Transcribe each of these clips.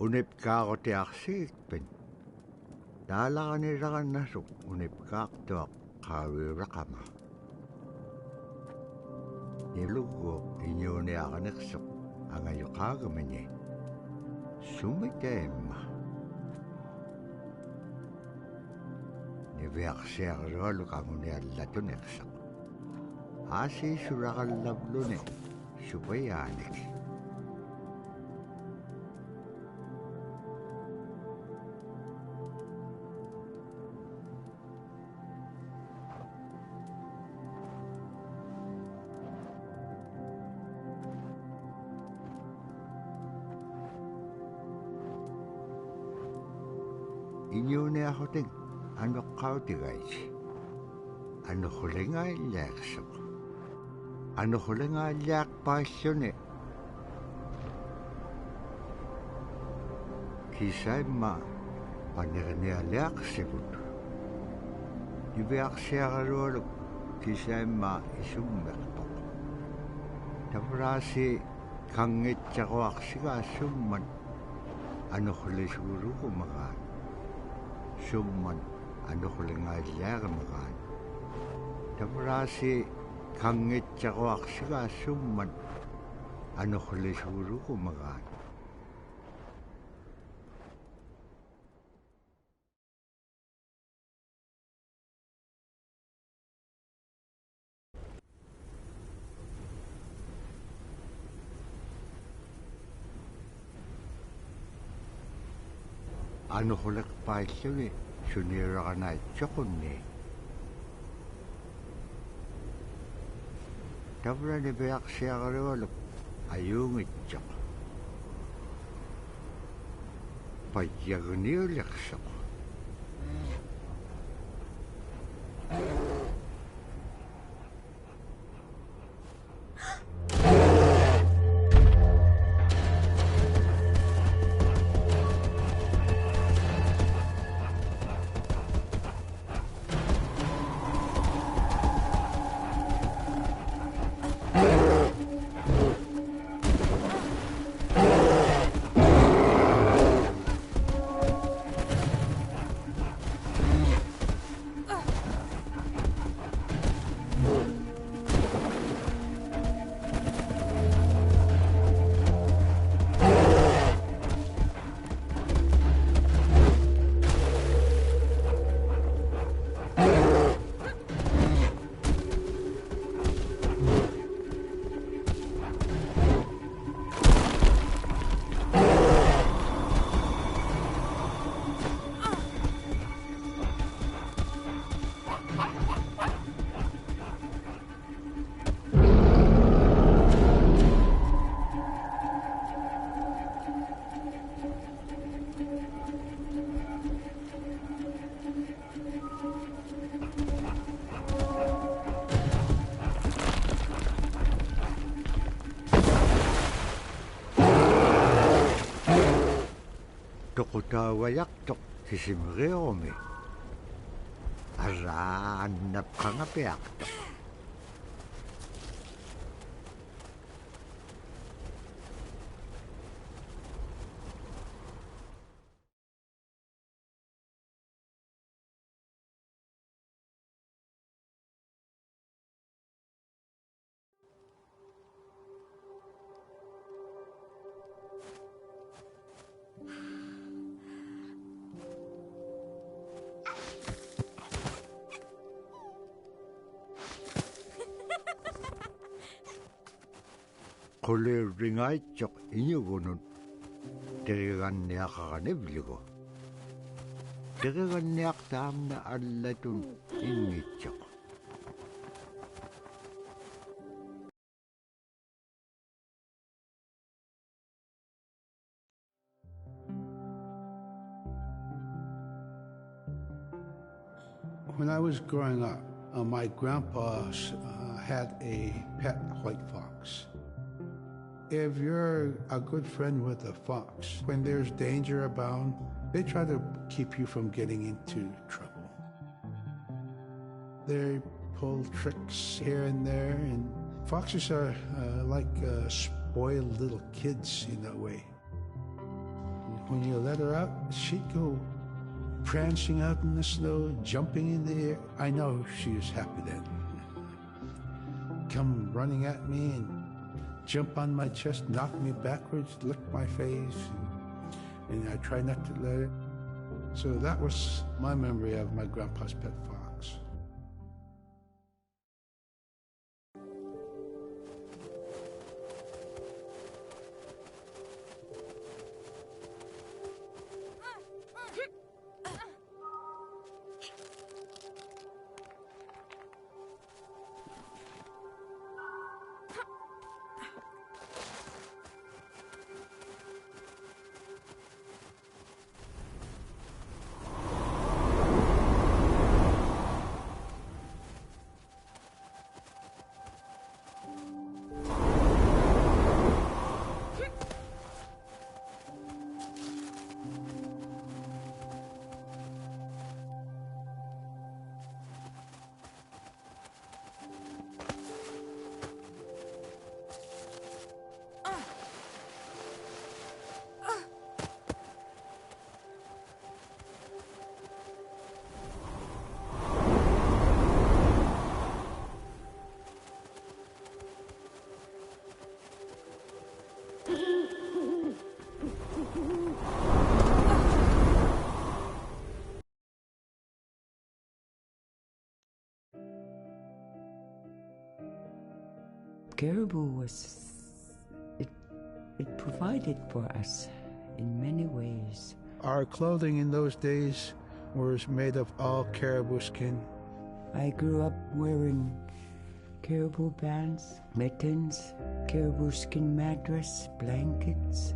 unipkaaqutiarsigitpan taalaqanilaqannasuk unipkaaqtuaq qaaviuraqama niluguuq iñuuniaqaneqsuq angayuqaagamani sumitaimma niviaqsiaqrualuk anguniallatuneqsaq aasiisuraqallavluni supayaanik iñuuniaquteng anuqqautigaiti anuqulingaallaaqsuq anuqulingaalliaqpaalluni kisaimma panernialiaqsivut niviaqsiaqalualuk kisaimma isummeqtoq tavraasi kangitsaquaqsigaassumman anuqlisuurugumagaan summan anuqulingaalliaqamagaan tavraasi kangitsaquaqsigaassumman anuqlisuurugumagaan anuquliqpaalluni suniuraqanaitsoqunni tavrani piaqsiaqalualuk ayuungitsoq payyagniuliqsoq toqutaavajaqtoq kisimeriorumi arraannapqangapiaqtoq qulirringaitsoq iñugunut teriganniaqaqanivlugu teriganniaqtaamna allatun ingitsoq When I was growing up, my grandpa had a pet white fox. If you're a good friend with a fox, when there's danger abound, they try to keep you from getting into trouble. They pull tricks here and there, and foxes are like spoiled little kids in a way. When you let her out, she'd go prancing out in the snow, jumping in the air. I know she was happy then. Come running at me and jump on my chest, knock me backwards, lick my face, and I try not to let it. So that was my memory of my grandpa's pet fox. Caribou it provided for us in many ways. Our clothing in those days was made of all caribou skin. I grew up wearing caribou bands, mittens, caribou skin mattress, blankets.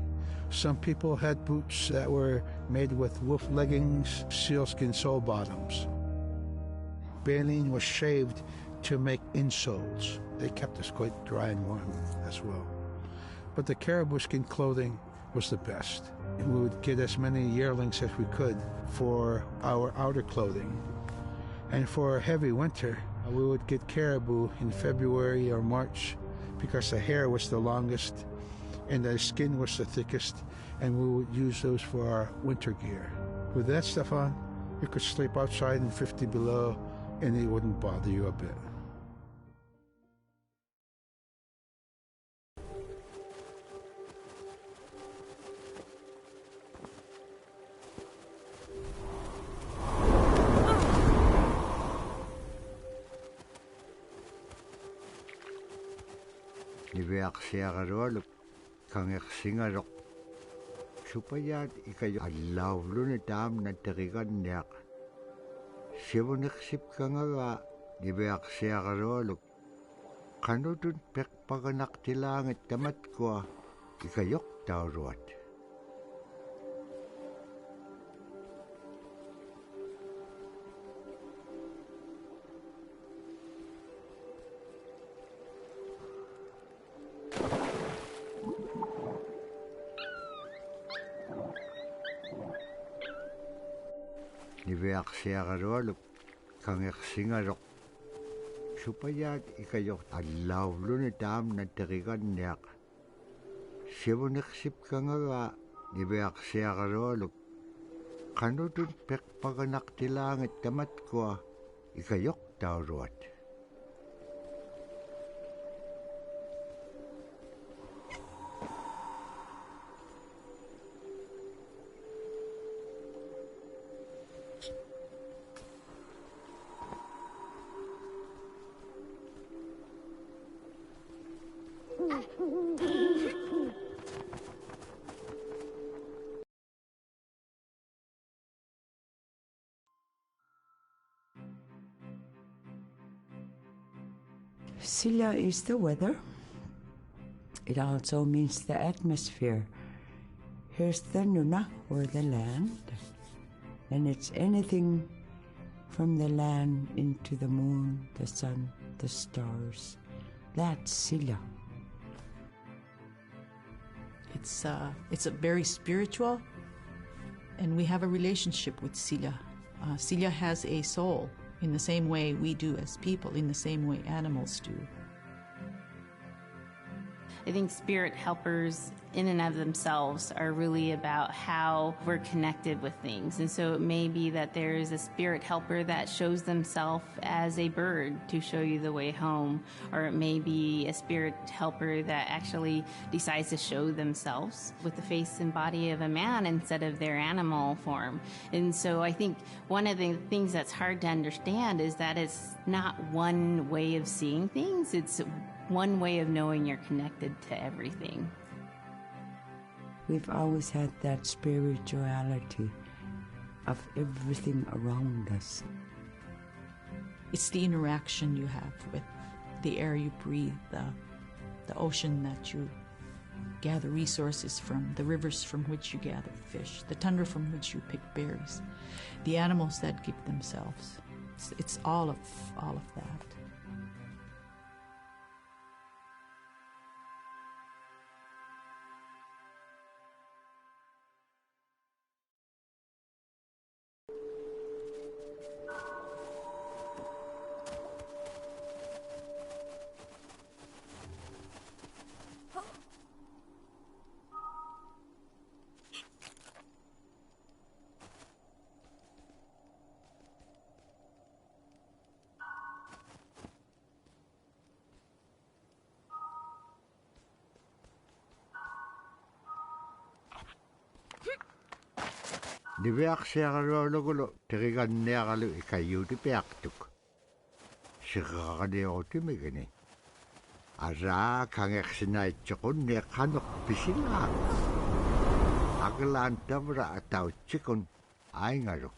Some people had boots that were made with wolf leggings, sealskin sole bottoms. Baleen was shaved to make insoles. They kept us quite dry and warm as well. But the caribou skin clothing was the best. We would get as many yearlings as we could for our outer clothing. And for a heavy winter, we would get caribou in February or March because the hair was the longest and the skin was the thickest, and we would use those for our winter gear. With that stuff on, you could sleep outside in 50 below and it wouldn't bother you a bit. Niveaksiagarualuk kangersingalok supayat ikayo allawlun taam na teriganniaq sivunersip kangava niveaksiagarualuk kanutun pekpaganaqtilaanget tamatkua ikayok tauruat. Niveaksiagarualuk kangersingalok supayat ikayok allawlun taam na teriganniaq sivunersip kangava niveaksiagarualuk kanutun pekpaganaqtilaanget tamatkua ikayok tauruat. Silla is the weather. It also means the atmosphere. Here's the Nuna, or the land. And it's anything from the land into the moon, the sun, the stars. That's Silla. It's a very spiritual, and we have a relationship with Silla. Silla has a soul in the same way we do as people, in the same way animals do. I think spirit helpers in and of themselves are really about how we're connected with things. And so it may be that there is a spirit helper that shows themselves as a bird to show you the way home, or it may be a spirit helper that actually decides to show themselves with the face and body of a man instead of their animal form. And so I think one of the things that's hard to understand is that it's not one way of seeing things, it's one way of knowing you're connected to everything. We've always had that spirituality of everything around us. It's the interaction you have with the air you breathe, the ocean that you gather resources from, the rivers from which you gather fish, the tundra from which you pick berries, the animals that give themselves. It's all of that. Niveaqsiaqalualugulu teriganniaqalu ikayuuti piaqtuk. Siqaqaniurutimigini. Araa kangersinnaitsuqunni qanuq pisilaaq. Aglaan tavra atautsikun aingaluk.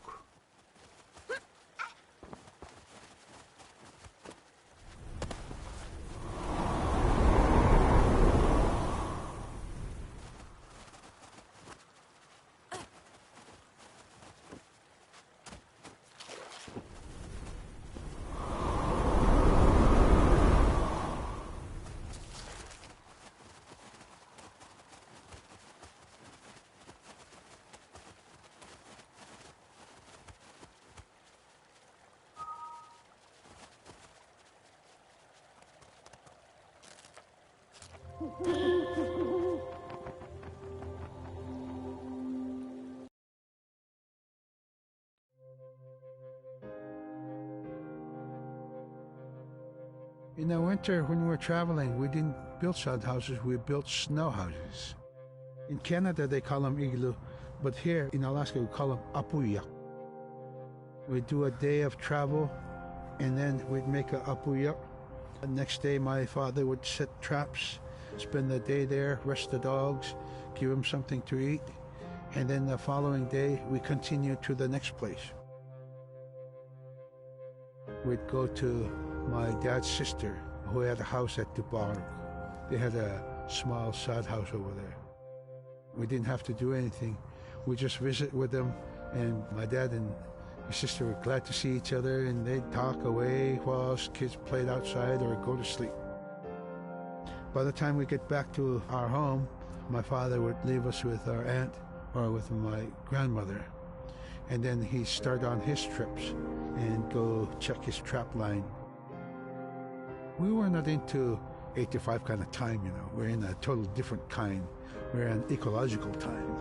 In the winter, when we were traveling, we didn't build sod houses, we built snow houses. In Canada, they call them igloo, but here in Alaska, we call them apuya. We'd do a day of travel, and then we'd make a apuya. The next day, my father would set traps, spend the day there, rest the dogs, give them something to eat, and then the following day, we continued to the next place. We'd go to my dad's sister, who had a house at Dubarg. They had a small sod house over there. We didn't have to do anything. We just visit with them, and my dad and my sister were glad to see each other, and they'd talk away while us kids played outside or go to sleep. By the time we get back to our home, my father would leave us with our aunt or with my grandmother, and then he'd start on his trips and go check his trap line. We were not into 8 to 5 kind of time, you know. We're in a total different kind. We're in ecological time.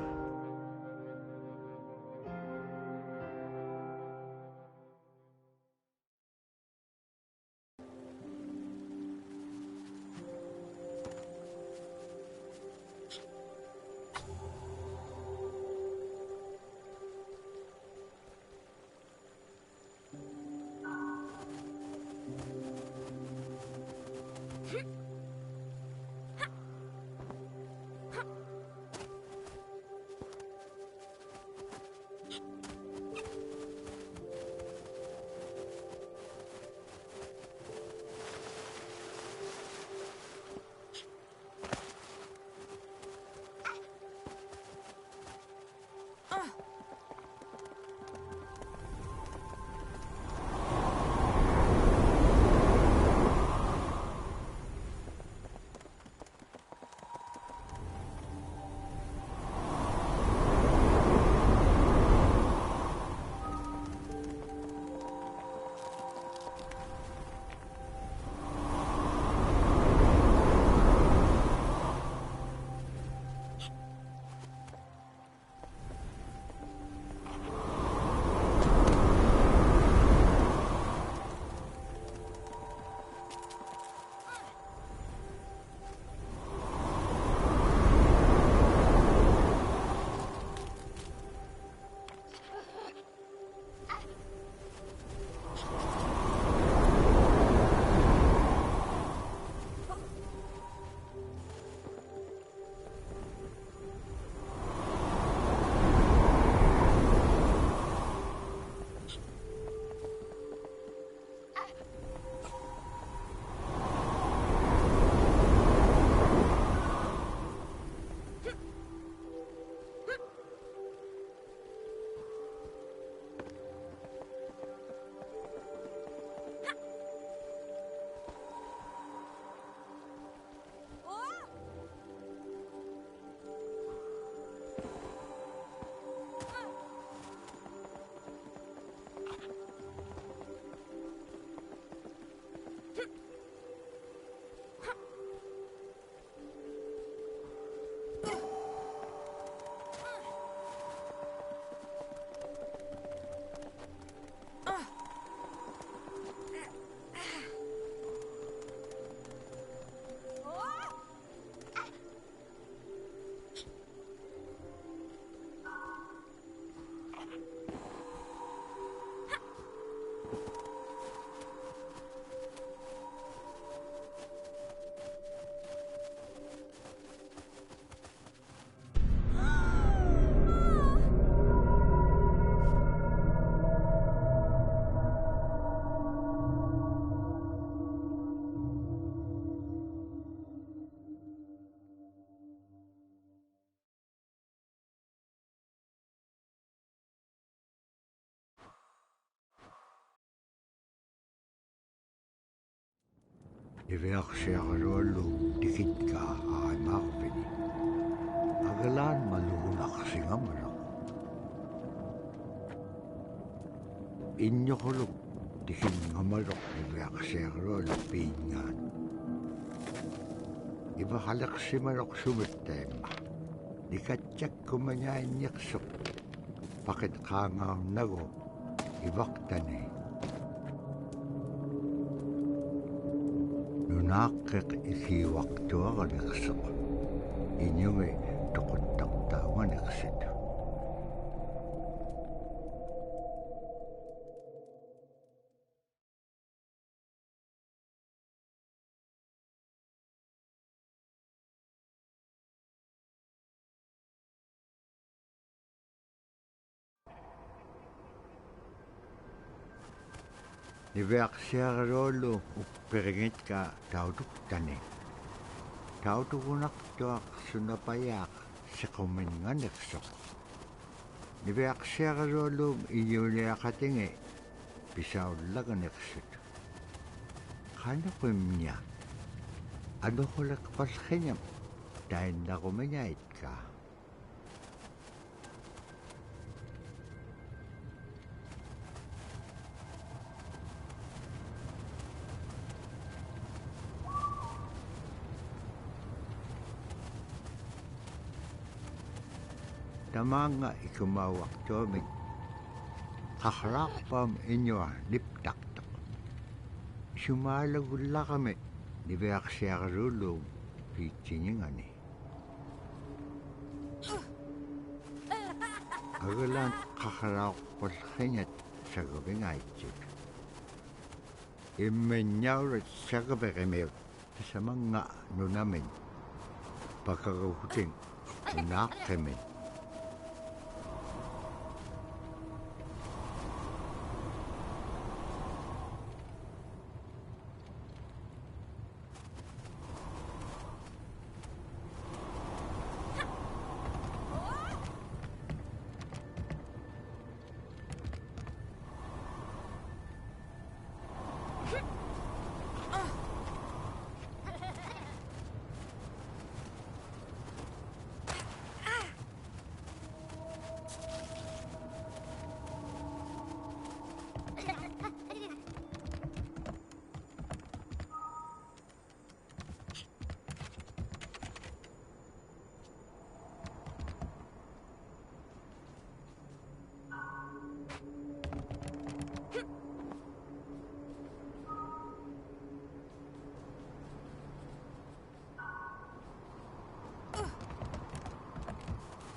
Iveaqsiaqaruallu tikitkaa aamarpini. Agalaan maluunaqsingamano. Injoquluk tikinngamaluq iveaqsiaqaruallu piingaan. Ivaqaleqsimaluq sumittaimma. Nikatjakkumanyainniqsuq. Pakit qaangaarnagu ivaqtani. Nunaaqqiq ikiwaqtuaqaniqsuq. Inyungi tuquttaqtaunganiqsitu. Niveaqsiaqaruallu upperingitkaa tautuktani. Tautukunaqtuaq sunapayaaq siquminganiqsoq. Niveaqsiaqaruallum iñuliaqatingi pisaullaganiqsut. Qanuqimña anuquleqpallqiñam tainnaqumiñaitkaa. Tamanga ikumawaqtuamik qaqraqpam iñua liptaqtaq. Sumaalagullaqami niveaqsiaqarullum piitsiñingani. Agalaan qaqraqpallqiñat sagavingaitsit. Immenñaurat sagaviqimiut tasamanga nunamin pakagahutin nunaaqimin.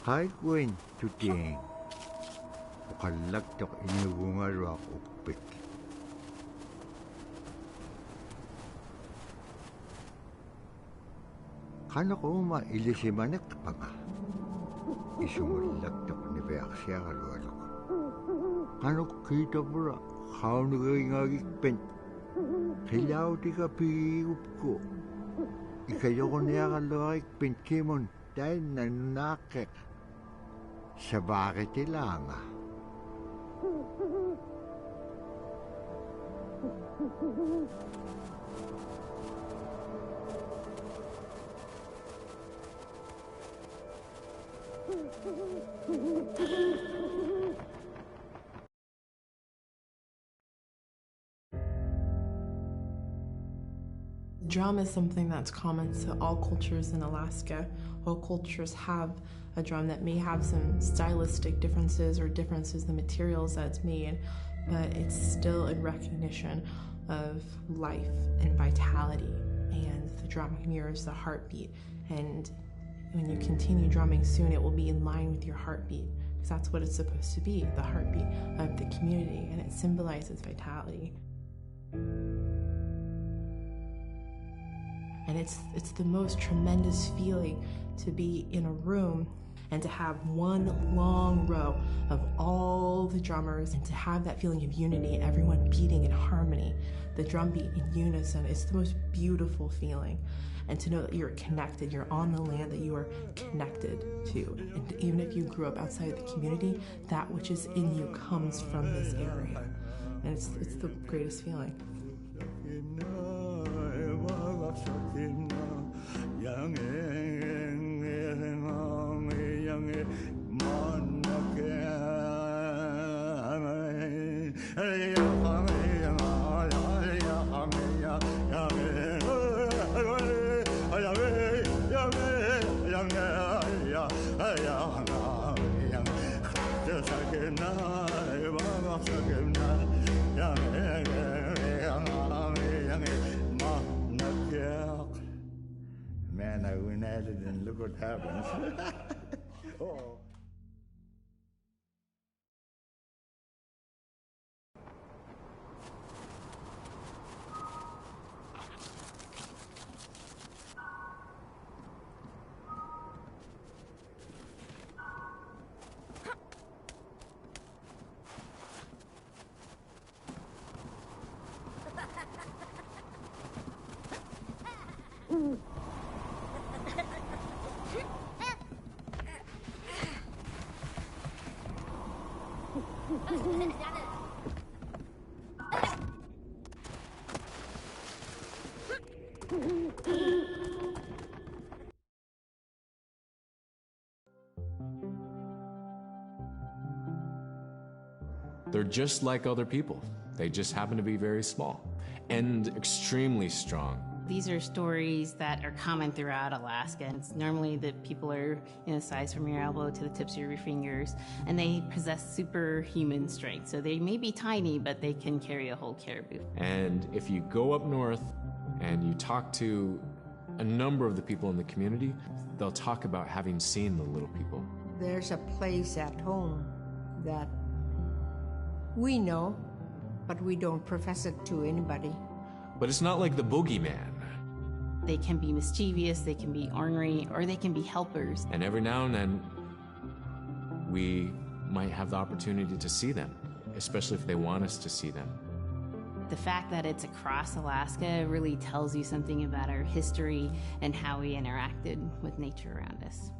Qaikuin tutiing uqallaktoq iñugungaruaq uppik. Qanuquma ilisimaneqpaqa isumullaktoq niveaqsiaqarualuq. Qanuq kiitapura qaunugingagikpen qillautika piigupku ikayoquniaqalluaqikpen kimun tainna nunaaqqiq sabaaqitilaanga. Drum is something that's common to all cultures in Alaska. All cultures have a drum that may have some stylistic differences or differences in the materials that it's made, but it's still in recognition of life and vitality. And the drum mirrors the heartbeat. And when you continue drumming soon, it will be in line with your heartbeat, because that's what it's supposed to be, the heartbeat of the community, and it symbolizes vitality. And it's the most tremendous feeling to be in a room and to have one long row of all the drummers and to have that feeling of unity, everyone beating in harmony, the drum beat in unison. It's the most beautiful feeling. And to know that you're connected, you're on the land that you are connected to. And even if you grew up outside the community, that which is in you comes from this area. And it's the greatest feeling. Man, I went at it and look what happens. Oh. They're just like other people. They just happen to be very small and extremely strong. These are stories that are common throughout Alaska. It's normally that people are in a size from your elbow to the tips of your fingers, and they possess superhuman strength. So they may be tiny, but they can carry a whole caribou. And if you go up north and you talk to a number of the people in the community, they'll talk about having seen the little people. There's a place at home that we know, but we don't profess it to anybody. But it's not like the boogeyman. They can be mischievous, they can be ornery, or they can be helpers. And every now and then, we might have the opportunity to see them, especially if they want us to see them. The fact that it's across Alaska really tells you something about our history and how we interacted with nature around us.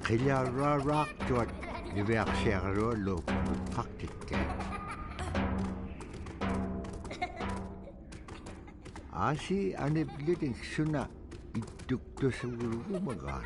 Khilararak tuat liverserlo lo praktike. Asi ane bliting suna itukto sa umagat.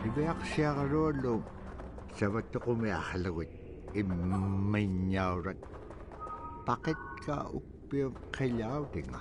Ibeak siya karolo. Sabat ko may ahalawit. Imaynyawrat. Bakit ka upiyong kailaw din nga?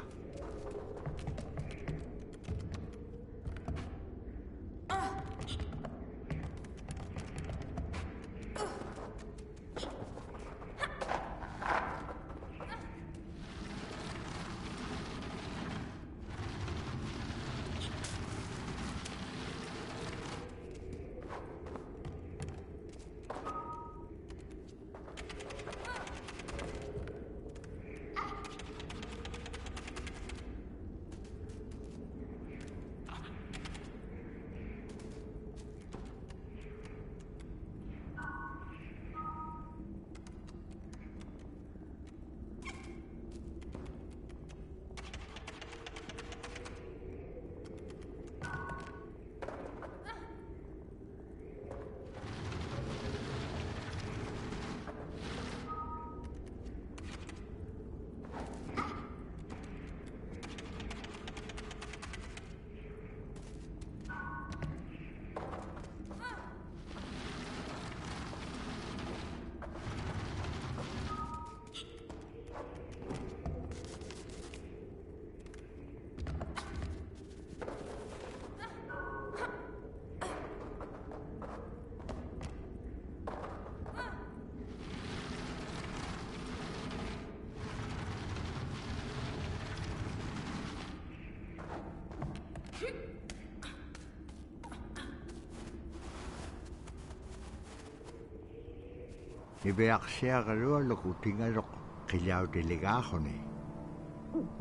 Ibeak siya karolo kutingarok kilaw delegahon eh.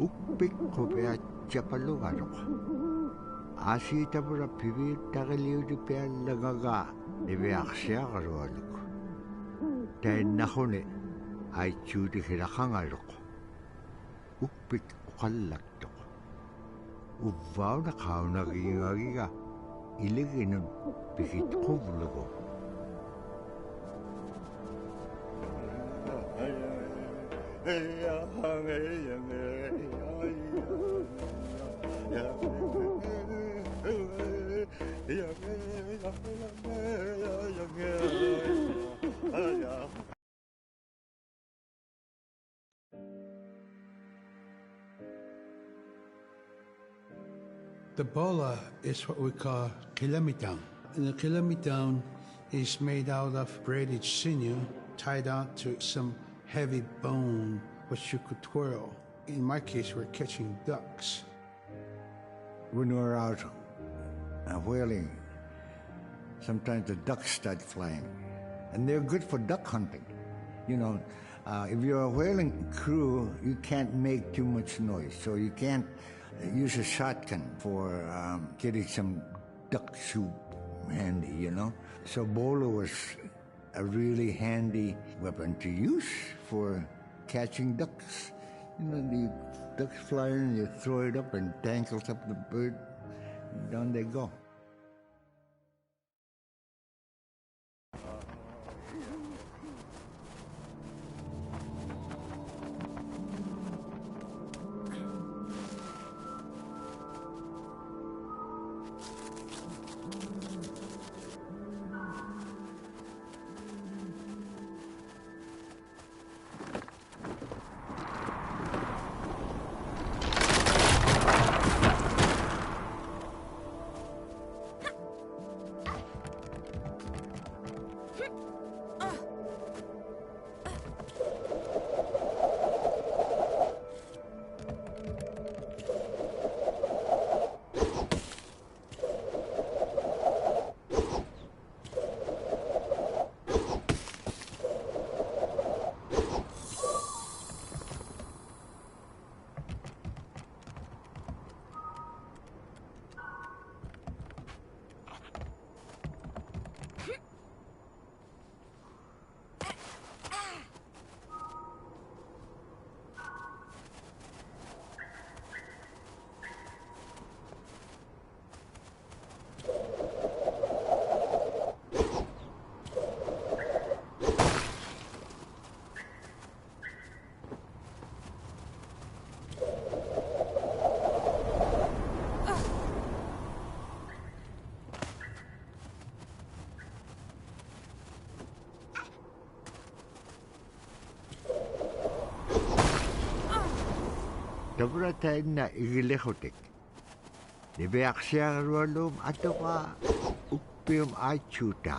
Upik ko pea chapalugarok. Asita pura pibir takaliw di pea lagaga. Ibeak siya karolo. Dahil nahon eh ay chudi kirakangarok. Upik ukalaktok. Uvaw na kao nagingagiga. Iligin nun pikit kublugo. The bola is what we call kilamitang. And the kilamitang is made out of braided sinew tied out to some heavy bone which you could twirl. In my case, we're catching ducks. When we're out whaling, sometimes the ducks start flying. And they're good for duck hunting. You know, if you're a whaling crew, you can't make too much noise. So you can't use a shotgun for getting some duck soup handy, you know. So bola was a really handy weapon to use for catching ducks. You know, the ducks fly in, you throw it up and tangles up the bird, and down they go. Tabratainna igilehutik. Nibeaksiarualum atoka uppium aichuta.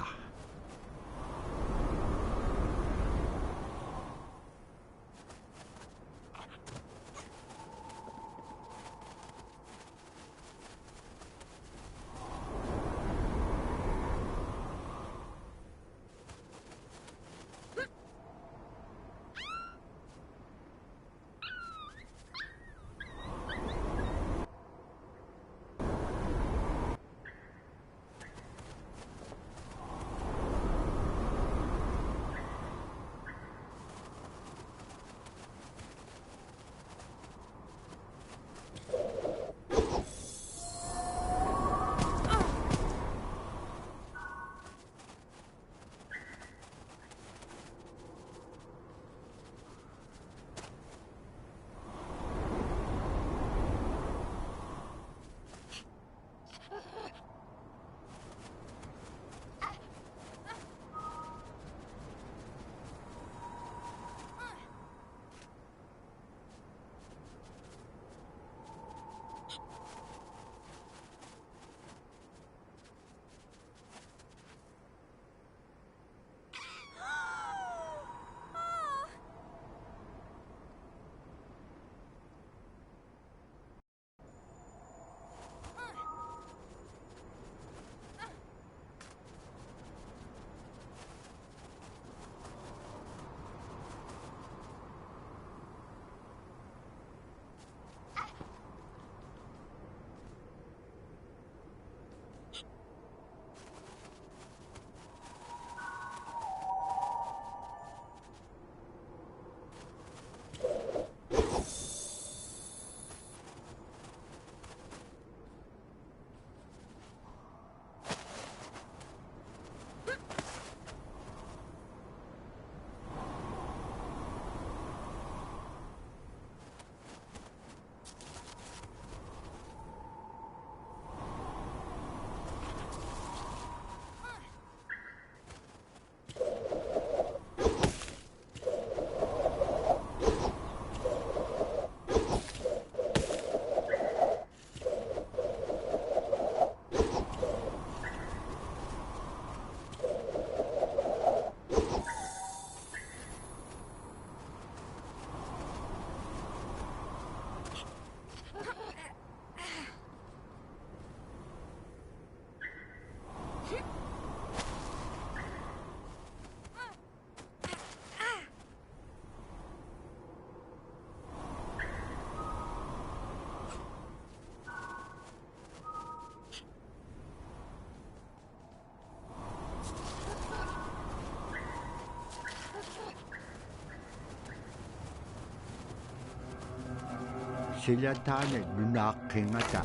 Sila taane lunaaqqingata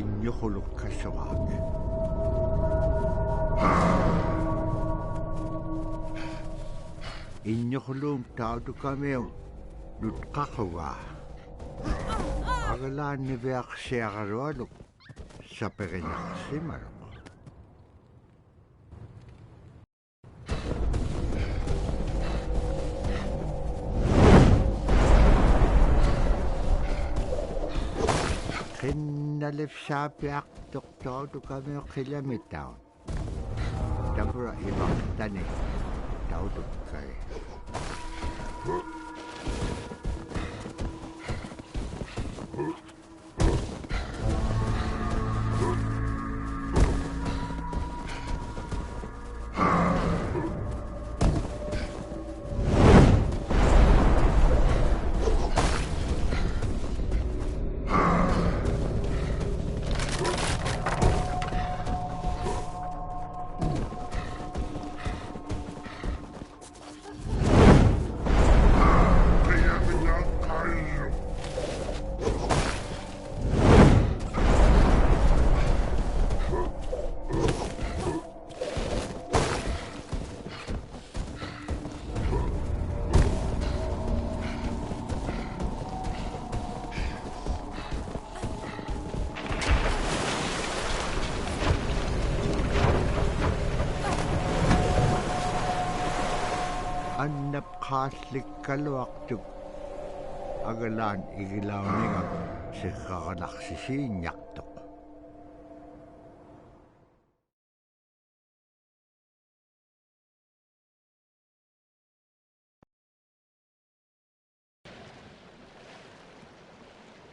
innyuqulukkassuqaak. Innyuquluum tautukamium nutqaqugaa. Agalaanniviaqsiaqarualuk saperinaqsimaruq. Qinnalifsaapiaq toqtautukamiuq qilamittaun. Tapura imaqtani tautukkai. Annap qaaslikkaluaqtuk agalan igilawninga sikkaqanaksisiinnyartoq.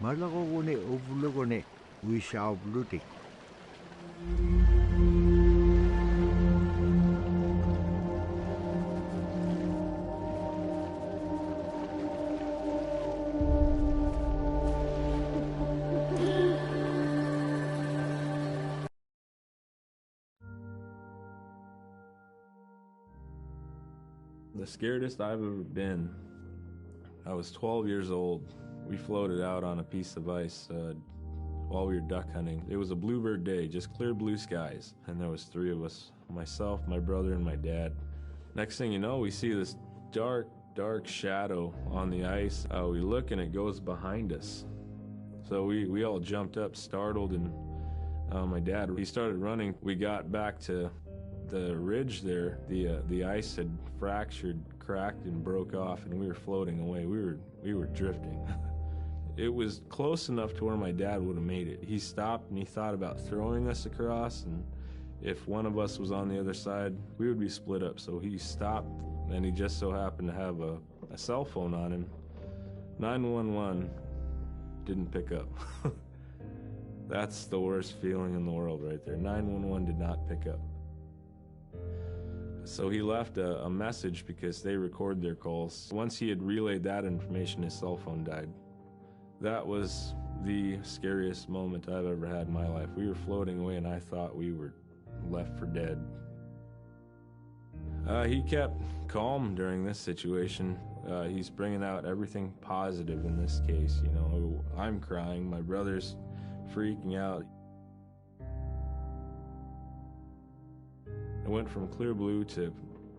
Malaquguni uvluguni uissaavlutik. The scaredest I've ever been, I was 12 years old. We floated out on a piece of ice while we were duck hunting. It was a bluebird day, just clear blue skies. And there was 3 of us, myself, my brother, and my dad. Next thing you know, we see this dark, dark shadow on the ice. We look and it goes behind us. So we all jumped up, startled, and my dad, he started running. We got back to the ridge there. The ice had fractured, cracked, and broke off, and we were floating away. We were drifting. It was close enough to where my dad would have made it. He stopped and he thought about throwing us across, and if one of us was on the other side, we would be split up. So he stopped, and he just so happened to have a cell phone on him. 911 didn't pick up. That's the worst feeling in the world right there. 911 did not pick up. So he left a message because they record their calls. Once he had relayed that information, his cell phone died. That was the scariest moment I've ever had in my life. We were floating away and I thought we were left for dead. He kept calm during this situation. He's bringing out everything positive in this case. You know, I'm crying, my brother's freaking out. It went from clear blue to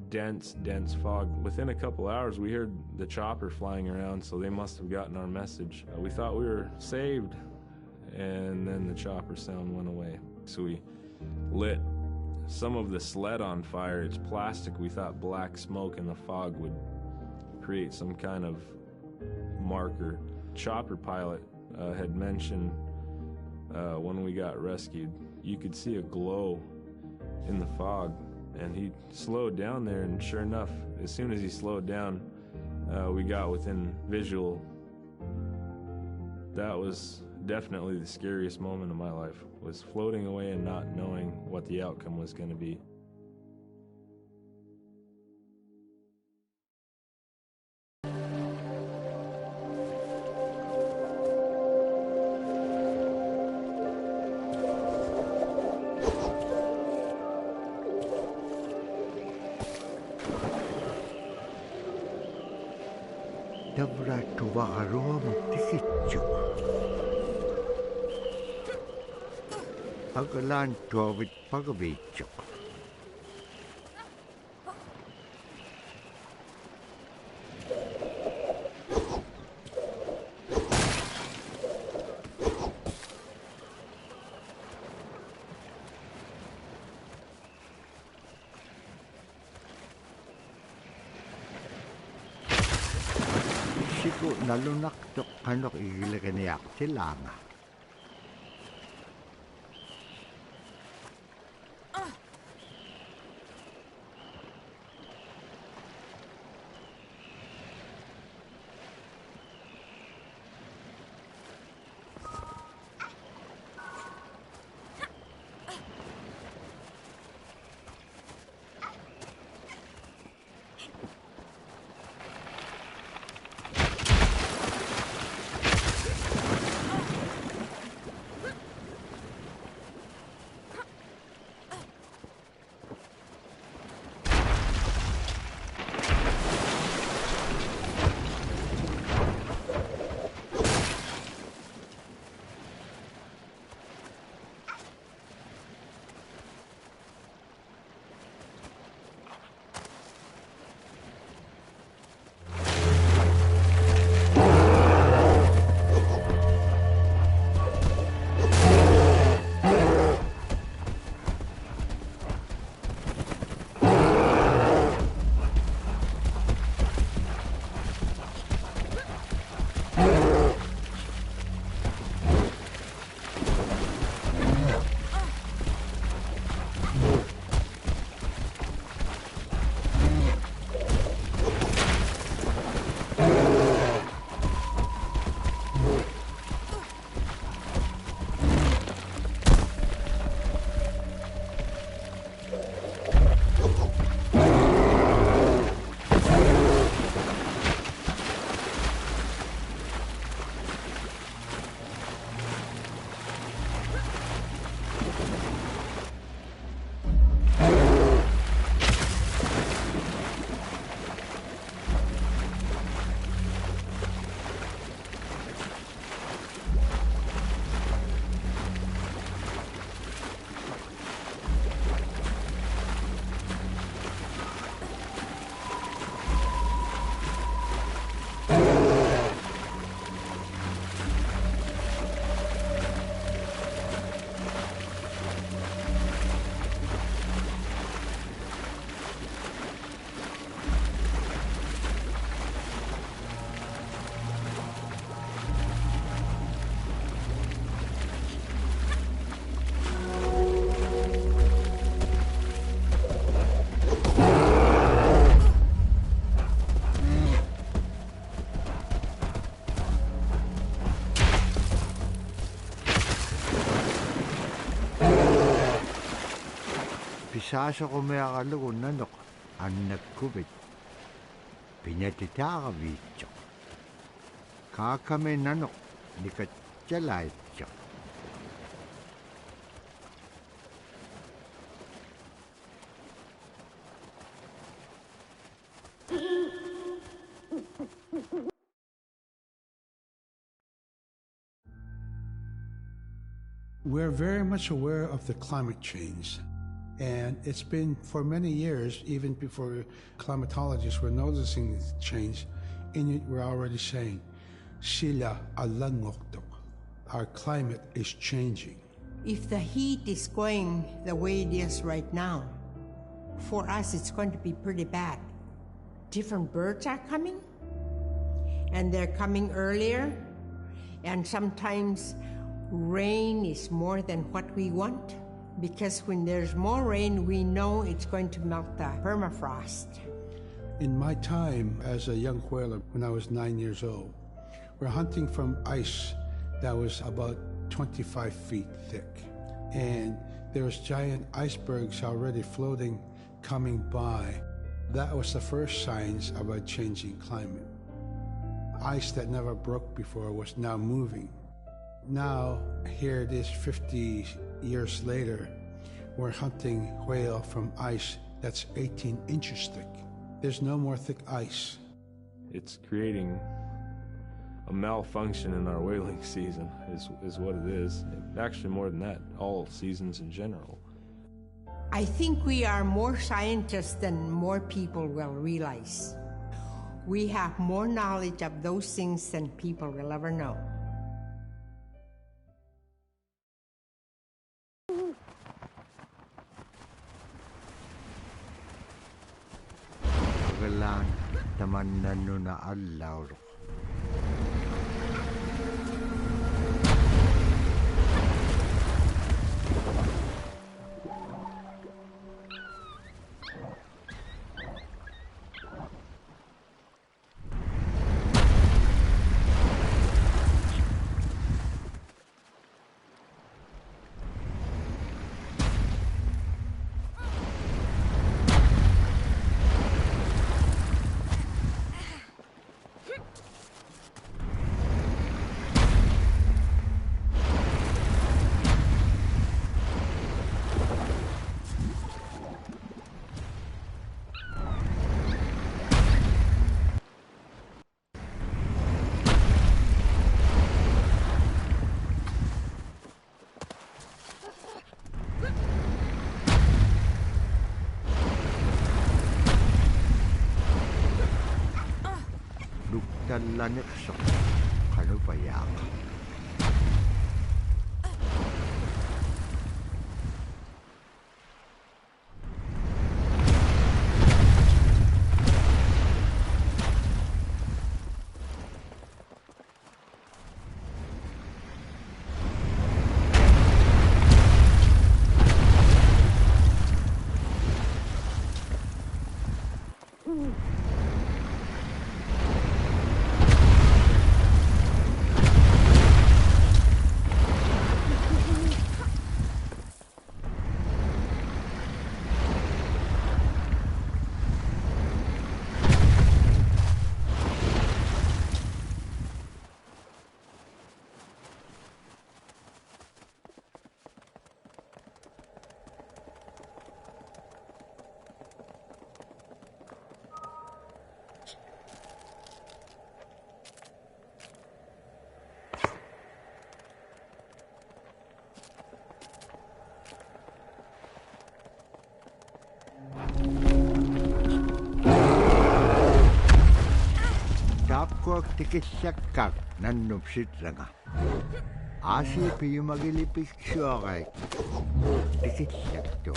dense fog. Within a couple hours, we heard the chopper flying around, so they must have gotten our message. We thought we were saved, and then the chopper sound went away. So we lit some of the sled on fire. It's plastic. We thought black smoke in the fog would create some kind of marker. Chopper pilot had mentioned when we got rescued, you could see a glow in the fog, and he slowed down there, and sure enough, as soon as he slowed down, we got within visual. That was definitely the scariest moment of my life, was floating away and not knowing what the outcome was going to be. Dabra tuwakaroam tikitjuk. Agalan tuwawit pagabitjuk. Siku nalunak tok kanok igilakaniyak silanga. Pisasa ko may akalugo nanok ang nagkubit. Pinatitaka vityo. Kakame nanok ni katsalaytyo. We're very much aware of the climate change. And it's been for many years, even before climatologists were noticing this change, Inuit were already saying, Sila alangoktok. Our climate is changing. If the heat is going the way it is right now, for us it's going to be pretty bad. Different birds are coming, and they're coming earlier, and sometimes rain is more than what we want. Because when there's more rain, we know it's going to melt the permafrost. In my time as a young whaler, when I was 9 years old, we're hunting from ice that was about 25 feet thick. And there was giant icebergs already floating, coming by. That was the first signs of a changing climate. Ice that never broke before was now moving. Now, here it is 50 years later, we're hunting whale from ice that's 18 inches thick. There's no more thick ice. It's creating a malfunction in our whaling season is what it is. Actually, more than that, all seasons in general. I think we are more scientists than more people will realize. We have more knowledge of those things than people will ever know. Pagalan taman nanu na alaw. Lanik sa kanupayak. Tapko tikisyakkak nannupsit ranga. Asi piyumagilipik syokay. Tikisyak to.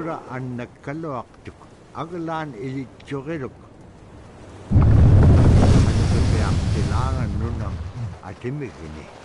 Libra an nagkaluaktuk. Agalan ilitsyorilok. Ano kaya ang kailangan nun ng atimig ini?